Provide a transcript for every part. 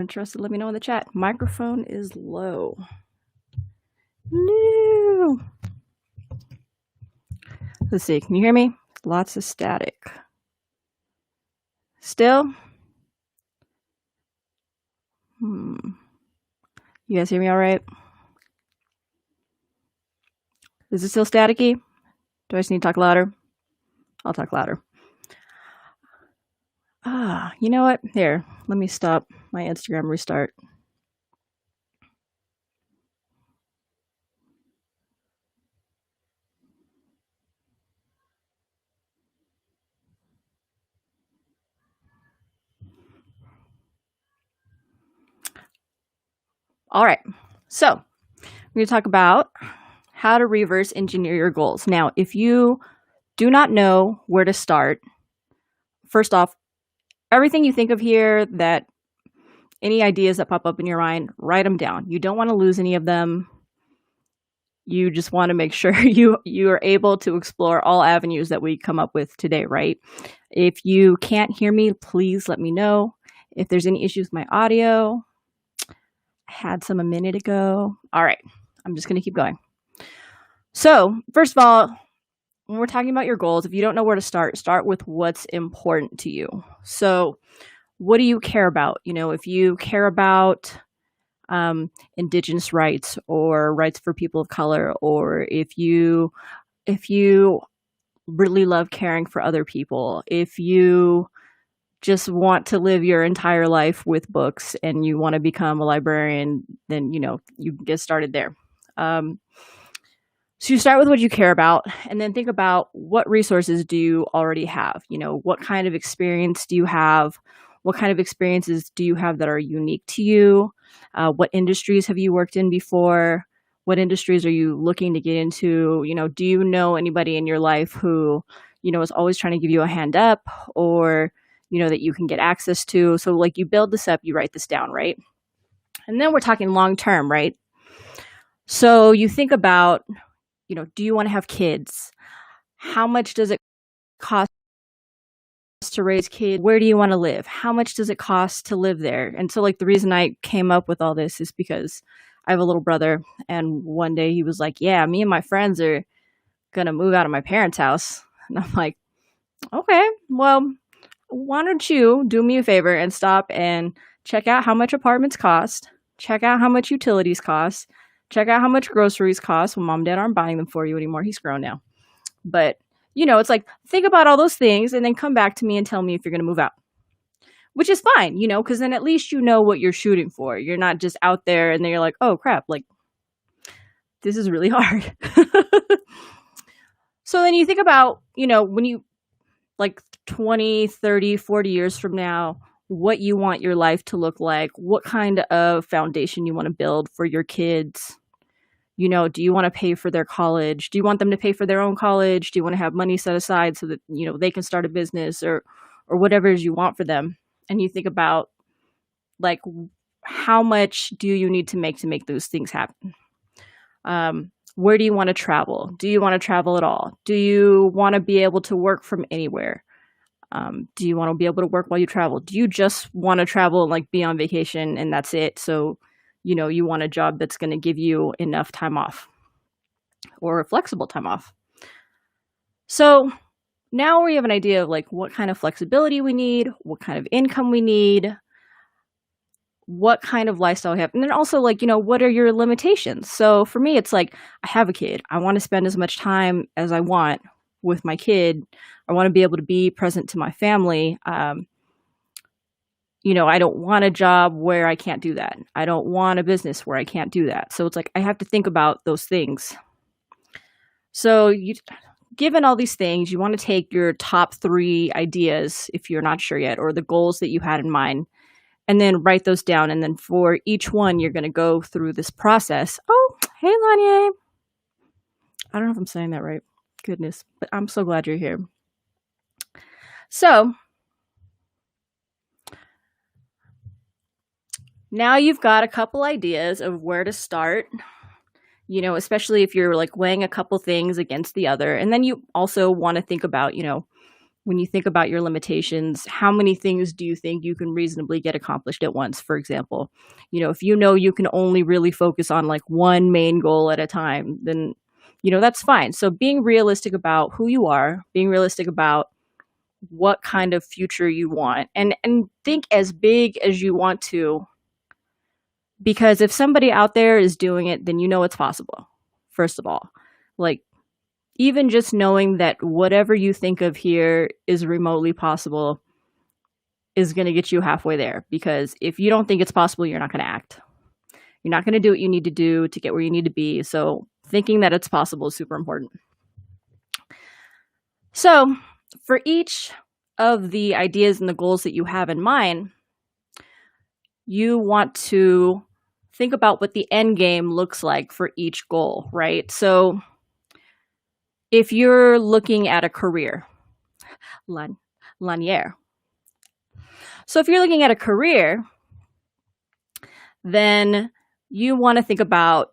Interested, let me know in the chat. Microphone is low. No. Let's see. Can you hear me? Lots of static. Still? You guys hear me all right? Is it still staticky? Do I just need to talk louder? I'll talk louder. You know what? Here, let me stop my Instagram restart. All right. So, we're going to talk about how to reverse engineer your goals. Now, if you do not know where to start, first off, everything you think of here, that any ideas that pop up in your mind, write them down. You don't want to lose any of them. You just want to make sure you are able to explore all avenues that we come up with today, right? If you can't hear me, please let me know. If there's any issues with my audio, I had some a minute ago. All right, I'm just going to keep going. So, first of all, when we're talking about your goals, if you don't know where to start with what's important to you. So, what do you care about? You know, if you care about Indigenous rights or rights for people of color, or if you really love caring for other people, if you just want to live your entire life with books and you want to become a librarian, then, you know, you get started there. So you start with what you care about, and then think about what resources do you already have? You know, what kind of experience do you have? What kind of experiences do you have that are unique to you? What industries have you worked in before? What industries are you looking to get into? You know, do you know anybody in your life who, you know, is always trying to give you a hand up, or, you know, that you can get access to? So like, you build this up, you write this down, right? And then we're talking long term, right? So you think about, you know, do you want to have kids? How much does it cost to raise kids? Where do you want to live? How much does it cost to live there? And so, like, the reason I came up with all this is because I have a little brother, and one day he was like, yeah, me and my friends are gonna move out of my parents' house. And I'm like, okay, well, why don't you do me a favor and stop and check out how much apartments cost, check out how much utilities cost, check out how much groceries cost. Well, mom and dad aren't buying them for you anymore. He's grown now. But, you know, it's like, think about all those things and then come back to me and tell me if you're going to move out, which is fine, you know, because then at least you know what you're shooting for. You're not just out there and then you're like, oh, crap, like, this is really hard. So then you think about, you know, when you, like, 20, 30, 40 years from now, what you want your life to look like, what kind of foundation you want to build for your kids. You know, do you want to pay for their college? Do you want them to pay for their own college? Do you want to have money set aside so that, you know, they can start a business, or whatever it is you want for them? And you think about, like, how much do you need to make those things happen? Where do you want to travel? Do you want to travel at all? Do you want to be able to work from anywhere? Do you want to be able to work while you travel? Do you just want to travel and, like, be on vacation and that's it? So, you know, you want a job that's going to give you enough time off, or flexible time off. So now we have an idea of, like, what kind of flexibility we need, what kind of income we need, what kind of lifestyle we have. And then also, like, you know, what are your limitations? So for me, it's like, I have a kid. I want to spend as much time as I want with my kid. I want to be able to be present to my family. You know, I don't want a job where I can't do that. I don't want a business where I can't do that. So it's like, I have to think about those things. So given all these things, you want to take your top 3 ideas, if you're not sure yet, or the goals that you had in mind, and then write those down. And then for each one, you're going to go through this process. Oh, hey, Lanye. I don't know if I'm saying that right. Goodness, but I'm so glad you're here. So now you've got a couple ideas of where to start, you know, especially if you're, like, weighing a couple things against the other. And then you also want to think about, you know, when you think about your limitations, how many things do you think you can reasonably get accomplished at once, for example? If you know you can only really focus on like one main goal at a time, then that's fine. So being realistic about who you are, being realistic about what kind of future you want, and think as big as you want to, because if somebody out there is doing it, then it's possible. First of all, like, even just knowing that whatever you think of here is remotely possible is going to get you halfway there, because if you don't think it's possible, you're not going to act. You're not going to do what you need to do to get where you need to be. So thinking that it's possible is super important. So for each of the ideas and the goals that you have in mind, you want to think about what the end game looks like for each goal, right? So if you're looking at a career, Lanier. So if you're looking at a career, then you want to think about,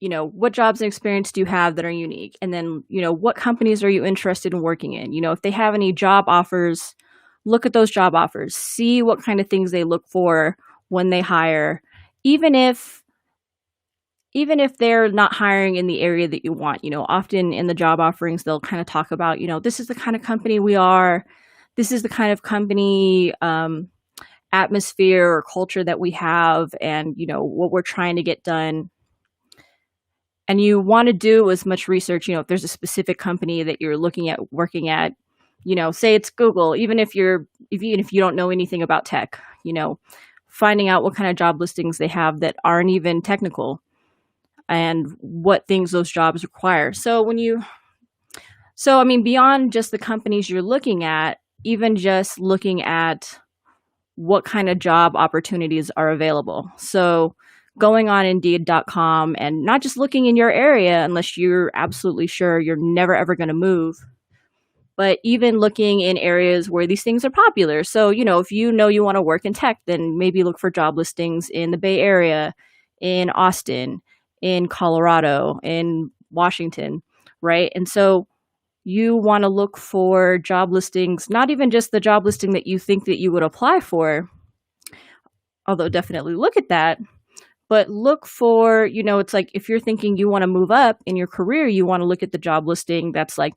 what jobs and experience do you have that are unique? And then, what companies are you interested in working in? If they have any job offers, look at those job offers, see what kind of things they look for when they hire, even if they're not hiring in the area that you want. Often in the job offerings, they'll kind of talk about, this is the kind of company we are. This is the kind of company atmosphere or culture that we have, and, what we're trying to get done. And you want to do as much research, if there's a specific company that you're looking at working at, say it's Google, even if you don't know anything about tech, finding out what kind of job listings they have that aren't even technical, and what things those jobs require. So beyond just the companies you're looking at, even just looking at what kind of job opportunities are available. So going on Indeed.com and not just looking in your area unless you're absolutely sure you're never ever going to move, but even looking in areas where these things are popular. So, if you want to work in tech, then maybe look for job listings in the Bay Area, in Austin, in Colorado, in Washington, right? And so you want to look for job listings, not even just the job listing that you think that you would apply for, although definitely look at that, but look for, it's like if you're thinking you want to move up in your career, you want to look at the job listing that's like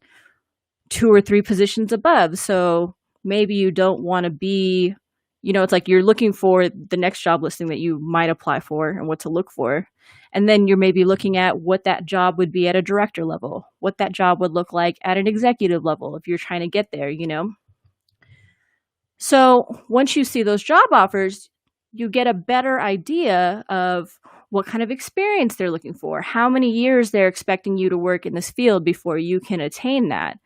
2 or 3 positions above. So maybe you don't want to be, it's like you're looking for the next job listing that you might apply for and what to look for. And then you're maybe looking at what that job would be at a director level, what that job would look like at an executive level if you're trying to get there, So once you see those job offers, you get a better idea of what kind of experience they're looking for, how many years they're expecting you to work in this field before you can attain that.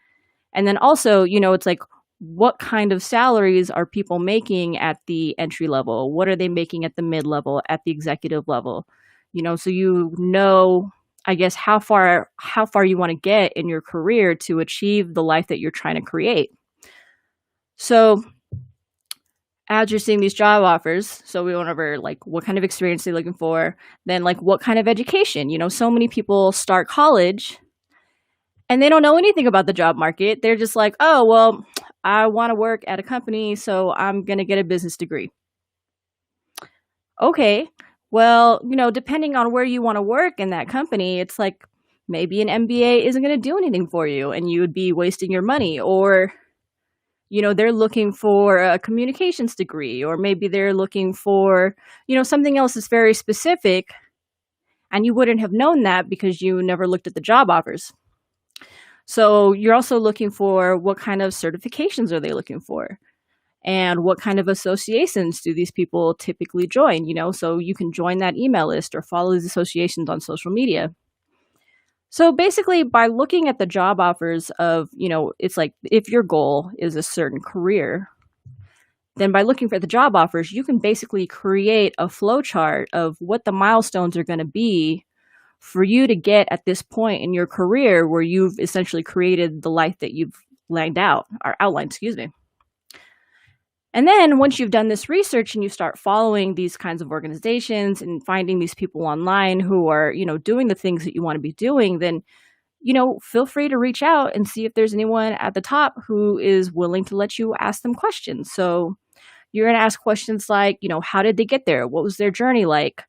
And then also, it's like, what kind of salaries are people making at the entry level? What are they making at the mid level, at the executive level? So I guess, how far you want to get in your career to achieve the life that you're trying to create. So as you're seeing these job offers, so we went over like what kind of experience they're looking for, then like what kind of education. So many people start college and they don't know anything about the job market. They're just like, oh, well, I want to work at a company, so I'm going to get a business degree. Okay, well, depending on where you want to work in that company, it's like maybe an MBA isn't going to do anything for you and you would be wasting your money. Or, they're looking for a communications degree, or maybe they're looking for, something else that's very specific, and you wouldn't have known that because you never looked at the job offers. So you're also looking for what kind of certifications are they looking for, and what kind of associations do these people typically join, so you can join that email list or follow these associations on social media. So basically, by looking at the job offers of, it's like if your goal is a certain career, then by looking for the job offers, you can basically create a flow chart of what the milestones are going to be for you to get at this point in your career where you've essentially created the life that you've outlined. And then once you've done this research and you start following these kinds of organizations and finding these people online who are, doing the things that you want to be doing, then feel free to reach out and see if there's anyone at the top who is willing to let you ask them questions. So you're going to ask questions like, how did they get there? What was their journey like?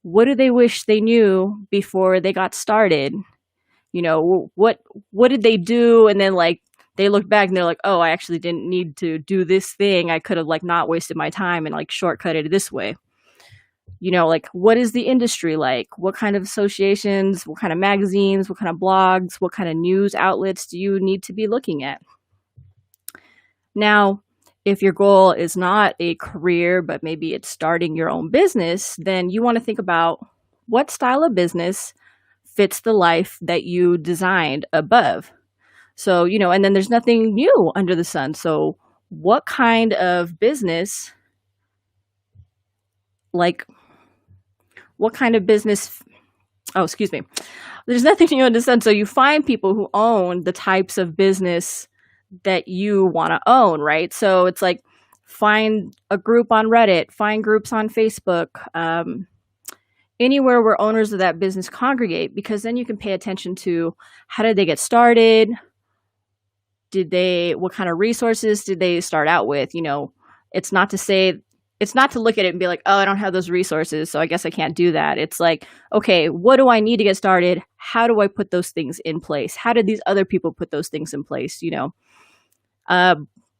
What do they wish they knew before they got started? What did they do? And then like they look back and they're like, oh, I actually didn't need to do this thing. I could have like not wasted my time and like shortcutted it this way. Like what is the industry like? What kind of associations, what kind of magazines, what kind of blogs, what kind of news outlets do you need to be looking at? Now, if your goal is not a career, but maybe it's starting your own business, then you want to think about what style of business fits the life that you designed above. So, and then there's nothing new under the sun. So, what kind of business, like, what kind of business, oh, excuse me, there's nothing new under the sun. So, you find people who own the types of business that you want to own, right? So, it's like, find a group on Reddit, find groups on Facebook, anywhere where owners of that business congregate, because then you can pay attention to how did they get started? What kind of resources did they start out with? It's not to look at it and be like, oh, I don't have those resources, so I guess I can't do that. It's like, okay, what do I need to get started? How do I put those things in place? How did these other people put those things in place?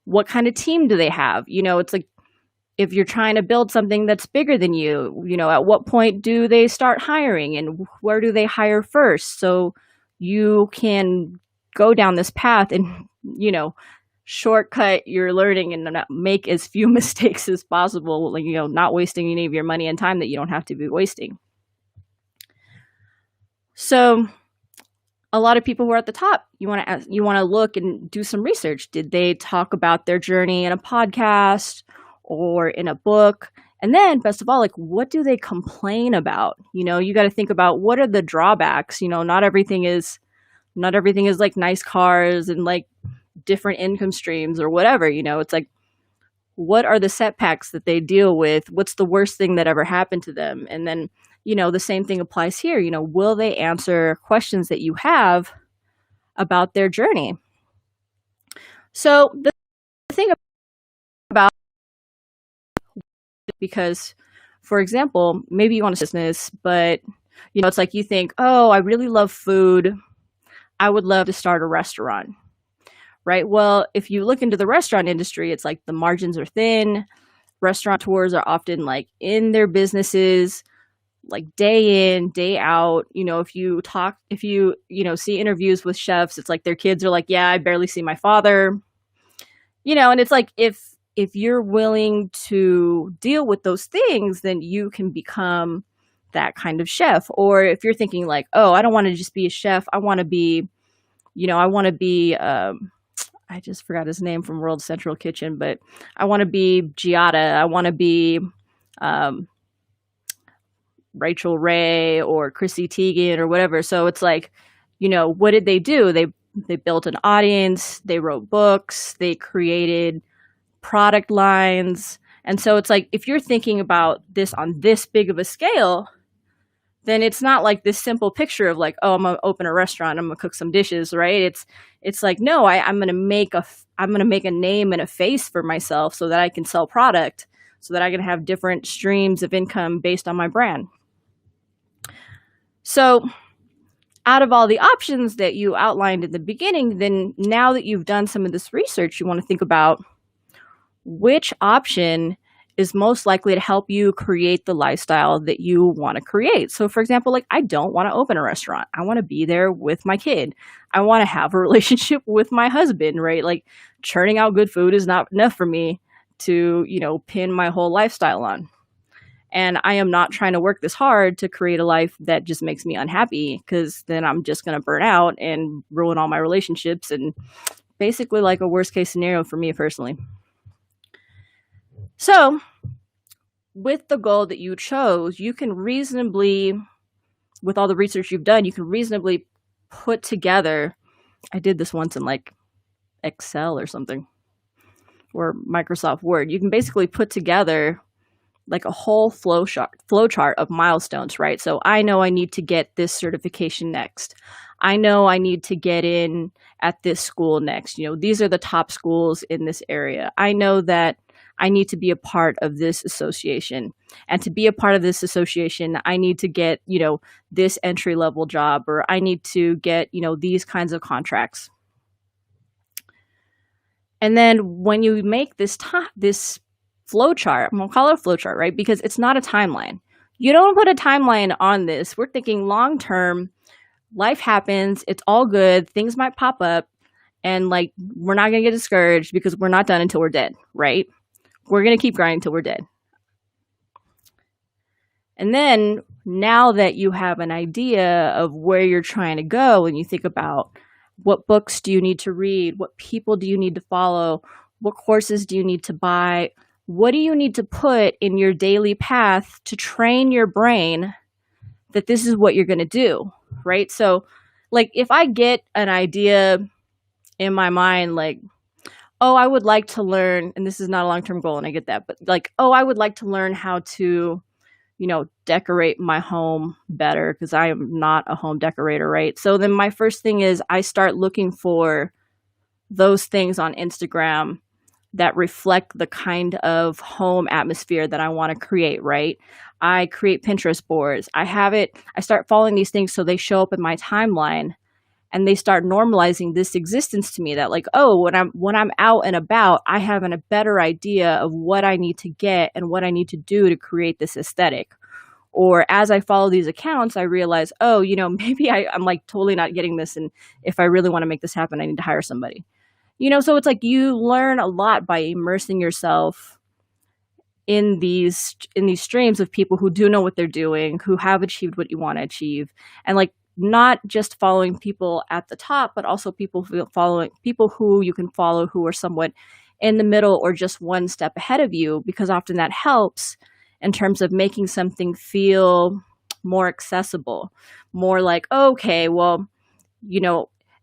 What kind of team do they have? It's like, if you're trying to build something that's bigger than you, at what point do they start hiring and where do they hire first? So you can go down this path and, shortcut your learning and not make as few mistakes as possible, like, not wasting any of your money and time that you don't have to be wasting. So a lot of people who are at the top, you want to look and do some research. Did they talk about their journey in a podcast or in a book? And then best of all, like, what do they complain about? You got to think about what are the drawbacks. Not everything is like nice cars and like different income streams or whatever. It's like, what are the setbacks that they deal with? What's the worst thing that ever happened to them? And then, the same thing applies here. Will they answer questions that you have about their journey? So the thing about, because, for example, maybe you want a business, but, it's like you think, oh, I really love food. I would love to start a restaurant, right? Well, if you look into the restaurant industry, it's like the margins are thin. Restaurateurs are often like in their businesses, like day in, day out. If you see interviews with chefs, it's like their kids are like, yeah, I barely see my father. And it's like, if you're willing to deal with those things, then you can become that kind of chef. Or if you're thinking like, oh, I don't want to just be a chef. I want to be, I just forgot his name from World Central Kitchen, but I want to be Giada. I want to be Rachel Ray or Chrissy Teigen or whatever. So it's like, what did they do? They built an audience. They wrote books. They created product lines. And so it's like, if you're thinking about this on this big of a scale, then it's not like this simple picture of like, oh, I'm gonna open a restaurant, I'm gonna cook some dishes, right? It's like, no, I'm gonna make a name and a face for myself so that I can sell product, so that I can have different streams of income based on my brand. So out of all the options that you outlined in the beginning, then now that you've done some of this research, you want to think about which option is most likely to help you create the lifestyle that you want to create. So for example, like, I don't want to open a restaurant. I want to be there with my kid. I want to have a relationship with my husband, right? Like, churning out good food is not enough for me to, pin my whole lifestyle on. And I am not trying to work this hard to create a life that just makes me unhappy, because then I'm just going to burn out and ruin all my relationships, and basically like a worst case scenario for me personally. So with the goal that you chose, you can reasonably, with all the research you've done, you can reasonably put together, I did this once in like Excel or something, or Microsoft Word. You can basically put together like a whole flow chart of milestones, right? So I know I need to get this certification next. I know I need to get in at this school next. These are the top schools in this area. I know that I need to be a part of this association. And to be a part of this association, I need to get, this entry level job, or I need to get, these kinds of contracts. And then when you make this flow chart, I'm gonna call it a flow chart, right? Because it's not a timeline. You don't put a timeline on this. We're thinking long term. Life happens. It's all good. Things might pop up, and like we're not gonna get discouraged because we're not done until we're dead, right? We're gonna keep grinding until we're dead. And then now that you have an idea of where you're trying to go, and you think about what books do you need to read, what people do you need to follow, what courses do you need to buy, what do you need to put in your daily path to train your brain that this is what you're going to do, right? So, like, if I get an idea in my mind, like, oh, I would like to learn, and this is not a long term goal, and I get that, but like, oh, I would like to learn how to, decorate my home better because I am not a home decorator, right? So then my first thing is I start looking for those things on Instagram that reflect the kind of home atmosphere that I want to create, right? I create Pinterest boards. I start following these things so they show up in my timeline, and they start normalizing this existence to me that like, oh, when I'm out and about, I have a better idea of what I need to get and what I need to do to create this aesthetic. Or as I follow these accounts, I realize, oh, maybe I'm like totally not getting this. And if I really want to make this happen, I need to hire somebody. So it's like you learn a lot by immersing yourself in these streams of people who do know what they're doing, who have achieved what you want to achieve. And like not just following people at the top, but also following people who you can follow who are somewhat in the middle or just one step ahead of you, because often that helps in terms of making something feel more accessible, more like, okay, well,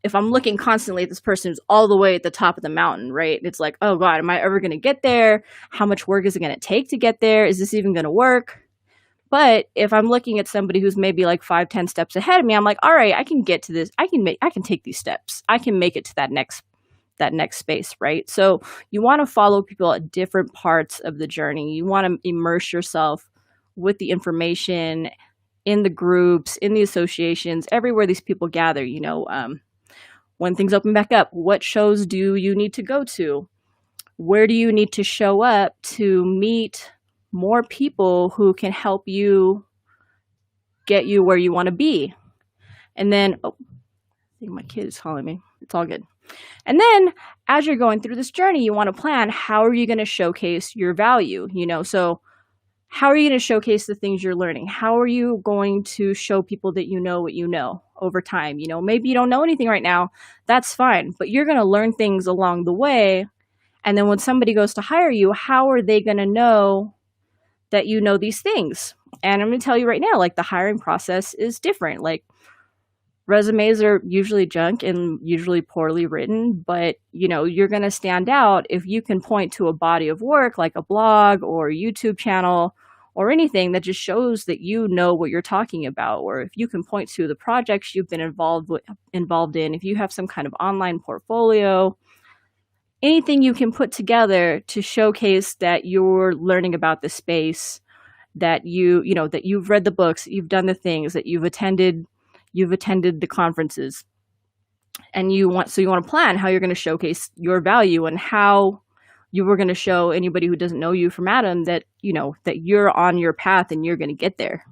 if I'm looking constantly at this person who's all the way at the top of the mountain, right? It's like, oh God, am I ever going to get there? How much work is it going to take to get there? Is this even going to work? But if I'm looking at somebody who's maybe like 5-10 steps ahead of me, I'm like, all right, I can get to this. I can take these steps. I can make it to that next space, right? So you want to follow people at different parts of the journey. You want to immerse yourself with the information in the groups, in the associations, everywhere these people gather. When things open back up, what shows do you need to go to? Where do you need to show up to meet more people who can help you get you where you want to be? And then, I think my kid is calling me. It's all good. And then as you're going through this journey, you want to plan, how are you going to showcase your value? So how are you going to showcase the things you're learning? How are you going to show people that you know what you know over time? Maybe you don't know anything right now. That's fine. But you're going to learn things along the way. And then when somebody goes to hire you, how are they going to know that you know these things? And I'm going to tell you right now, like the hiring process is different. Like resumes are usually junk and usually poorly written, but you're going to stand out if you can point to a body of work like a blog or a YouTube channel or anything that just shows that you know what you're talking about. Or if you can point to the projects you've been involved in, if you have some kind of online portfolio, anything you can put together to showcase that you're learning about the space, that that you've read the books, you've done the things, that you've attended the conferences, and you want to plan how you're going to showcase your value and how you were going to show anybody who doesn't know you from Adam that that you're on your path and you're going to get there.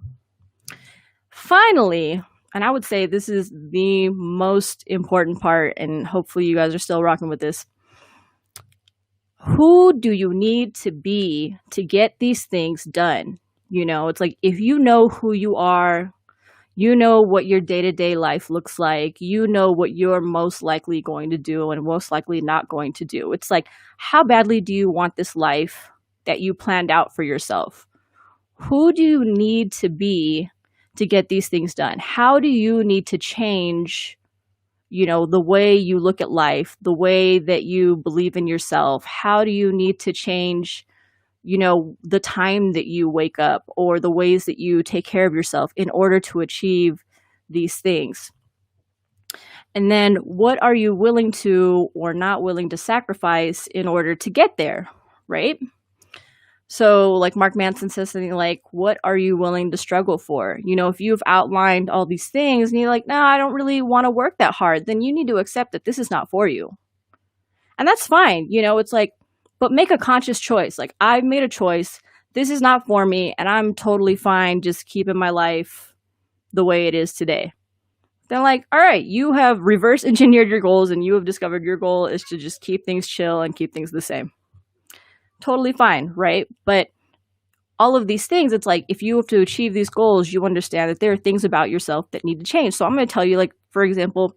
Finally, and I would say this is the most important part, and hopefully you guys are still rocking with this. Who do you need to be to get these things done? It's like, if you know who you are, you know what your day-to-day life looks like. You know what you're most likely going to do and most likely not going to do. It's like, how badly do you want this life that you planned out for yourself? Who do you need to be to get these things done? How do you need to change, the way you look at life, the way that you believe in yourself? How do you need to change the time that you wake up or the ways that you take care of yourself in order to achieve these things? And then what are you willing to or not willing to sacrifice in order to get there, right? So, like Mark Manson says something like, what are you willing to struggle for? If you've outlined all these things and you're like, no, I don't really want to work that hard, then you need to accept that this is not for you. And that's fine. It's like, but make a conscious choice. Like, I've made a choice. This is not for me. And I'm totally fine just keeping my life the way it is today. Then, like, all right, you have reverse engineered your goals and you have discovered your goal is to just keep things chill and keep things the same. Totally fine, right? But all of these things, it's like if you have to achieve these goals, you understand that there are things about yourself that need to change. So I'm going to tell you, like, for example,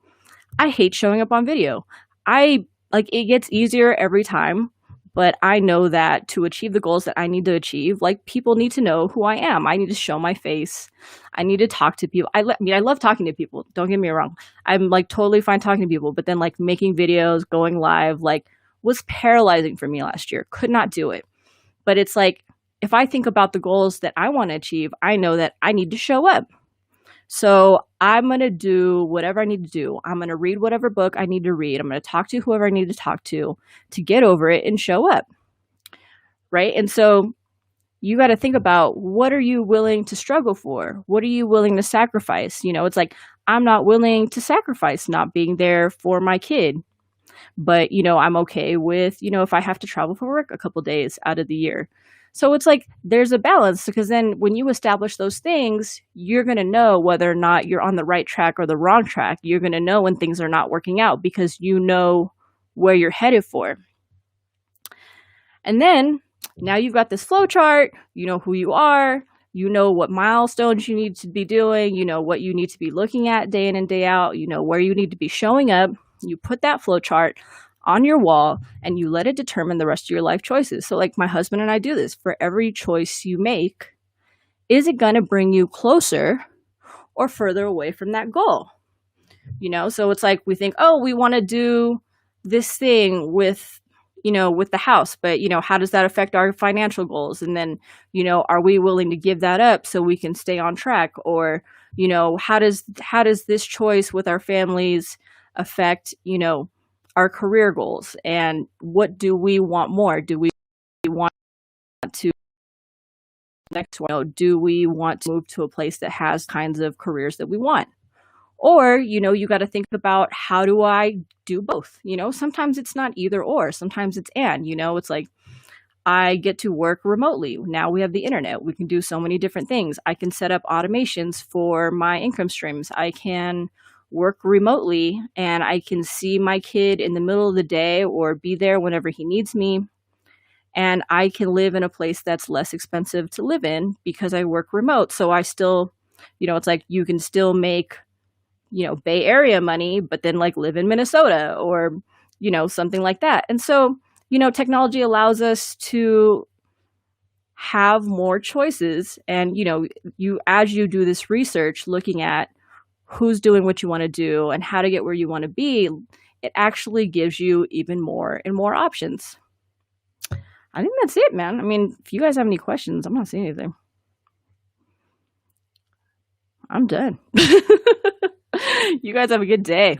I hate showing up on video. It gets easier every time, but I know that to achieve the goals that I need to achieve, like, people need to know who I am. I need to show my face. I need to talk to people. I love talking to people. Don't get me wrong. I'm like totally fine talking to people, but then like making videos, going live, like was paralyzing for me last year. Could not do it. But it's like, if I think about the goals that I want to achieve, I know that I need to show up. So I'm going to do whatever I need to do. I'm going to read whatever book I need to read. I'm going to talk to whoever I need to talk to get over it and show up. Right. And so you got to think about, what are you willing to struggle for? What are you willing to sacrifice? It's like, I'm not willing to sacrifice not being there for my kid. But, I'm okay with, if I have to travel for work a couple days out of the year. So it's like there's a balance, because then when you establish those things, you're going to know whether or not you're on the right track or the wrong track. You're going to know when things are not working out because you know where you're headed for. And then now you've got this flow chart, you know who you are, you know what milestones you need to be doing, you know what you need to be looking at day in and day out, you know where you need to be showing up. You put that flow chart on your wall and you let it determine the rest of your life choices. So like my husband and I do this. For every choice you make, is it going to bring you closer or further away from that goal? So it's like we think, oh, we want to do this thing with the house, but how does that affect our financial goals? And then are we willing to give that up so we can stay on track? Or how does this choice with our families affect our career goals? And what do we want more? Do we want to next one? Do we want to move to a place that has kinds of careers that we want? Or, you got to think about, how do I do both? Sometimes it's not either or, sometimes it's and, it's like, I get to work remotely. Now we have the internet. We can do so many different things. I can set up automations for my income streams. I can work remotely and I can see my kid in the middle of the day or be there whenever he needs me. And I can live in a place that's less expensive to live in because I work remote. So I still, it's like you can still make Bay Area money, but then like live in Minnesota or, something like that. And so, technology allows us to have more choices. And, as you do this research, looking at who's doing what you want to do and how to get where you want to be, it actually gives you even more and more options. I think that's it, man. I mean, if you guys have any questions, I'm not saying anything. I'm done. You guys have a good day.